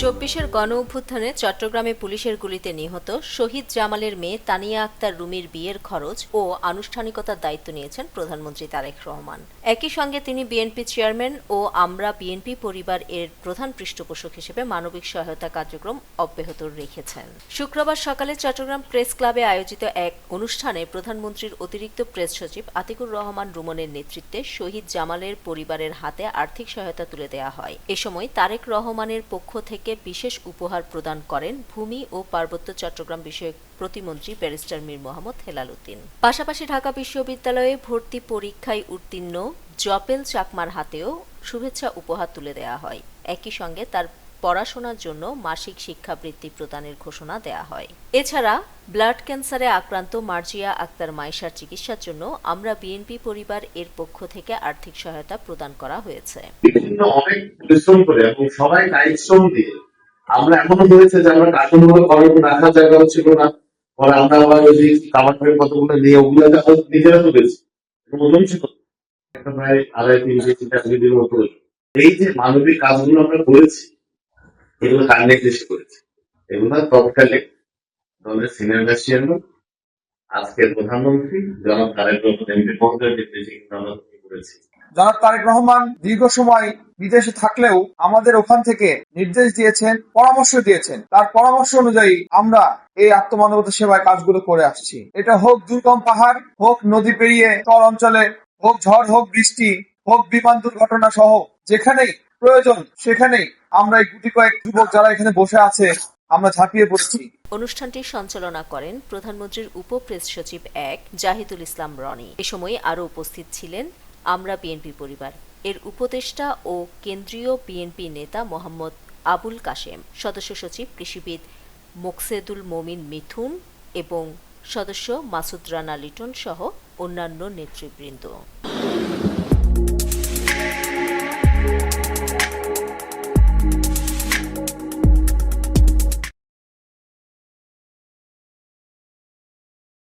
চব্বিশের গণ-অভ্যুত্থানে চট্টগ্রামে পুলিশের গুলিতে নিহত শহীদ জামালের মেয়ে তানিয়া আক্তার রুমির বিয়ের খরচ ও আনুষ্ঠানিকতার দায়িত্ব নিয়েছেন প্রধানমন্ত্রী তারেক রহমান। একই সঙ্গে তিনি বিএনপি চেয়ারম্যান ও আমরা বিএনপি পরিবার এর প্রধান পৃষ্ঠপোষক হিসেবে মানবিক সহায়তা কার্যক্রম অব্যাহত রেখেছেন। শুক্রবার সকালে চট্টগ্রাম প্রেস ক্লাবে আয়োজিত এক অনুষ্ঠানে প্রধানমন্ত্রীর অতিরিক্ত প্রেস সচিব আতিকুর রহমান রুমনের নেতৃত্বে শহীদ জামালের পরিবারের হাতে আর্থিক সহায়তা তুলে দেওয়া হয়। এ সময় তারেক রহমানের পক্ষ থেকে বিশেষ উপহার প্রদান করেন ভূমি ও পার্বত্য চট্টগ্রাম বিষয়ক প্রতিমন্ত্রী ব্যারিস্টার মীর মোহাম্মদ হেলাল উদ্দিন। পাশাপাশি ঢাকা বিশ্ববিদ্যালয়ে ভর্তি পরীক্ষায় উত্তীর্ণ জপেল চাকমার হাতেও শুভেচ্ছা উপহার তুলে দেওয়া হয়। একই সঙ্গে তার পড়াশোনার জন্য মাসিক শিক্ষাবৃত্তি প্রদানের ঘোষণা দেওয়া হয়। এছাড়া ব্লাড ক্যান্সারে আক্রান্ত মার্জিয়া আক্তার মাইশার চিকিৎসার জন্য আমরা বিএনপি পরিবার এর পক্ষ থেকে আর্থিক সহায়তা প্রদান করা হয়েছে। বিভিন্ন অনেক পরিশ্রম করে এবং সবাই কায়িক শ্রম দিয়ে আমরা এখনো হয়েছে যে আমরা কার্টুনগুলো ঘরের উপর রাখার জায়গা ছিল না, পরে আমরা আবার ওই খাবার করে কতগুলো নিয়ে ওগুলো নিজেরা তুলেছি ওজন ছিল একটা প্রায় 2.5-3 মতো। এই যে মানবিক কাজগুলো আমরা করেছি এগুলো কার নির্দেশে করেছি, এগুলো তৎকালে দলের সিনিয়র ভাইস চেয়ারম্যান আজকের প্রধানমন্ত্রী জনাব তারেক রহমান এমপি মহোদয়ের নির্দেশে কিন্তু আমরা করেছি। জনাব তারেক রহমান দীর্ঘ সময় বিদেশে থাকলেও আমাদের ওখান থেকে নির্দেশ দিয়েছেন, পরামর্শ দিয়েছেন। তার পরামর্শ অনুযায়ী আমরা এই আত্মমানবতা সেবায় কাজগুলো করে আসছি। এটা হোক দুর্গম পাহাড়, হোক নদী পেরিয়ে চর অঞ্চলে, হোক ঝড়, হোক বৃষ্টি, হোক বিমান দুর্ঘটনা সহ যেখানেই প্রয়োজন সেখানেই আমরা এই গুটি কয়েক যুবক যারা এখানে বসে আছে আমরা ঝাঁপিয়ে পড়ছি। অনুষ্ঠানটি সঞ্চালনা করেন প্রধানমন্ত্রীর উপ প্রেস সচিব 1 জাহিদুল ইসলাম রনি। এ সময় আরও উপস্থিত ছিলেন আমরা বিএনপি পরিবার এর উপদেষ্টা ও কেন্দ্রীয় বিএনপি নেতা মোহাম্মদ আবুল কাশেম, সদস্য সচিব কৃষিবিদ মোকসেদুল মমিন মিথুন এবং সদস্য মাসুদ রানা লিটন সহ অন্যান্য নেতৃবৃন্দ।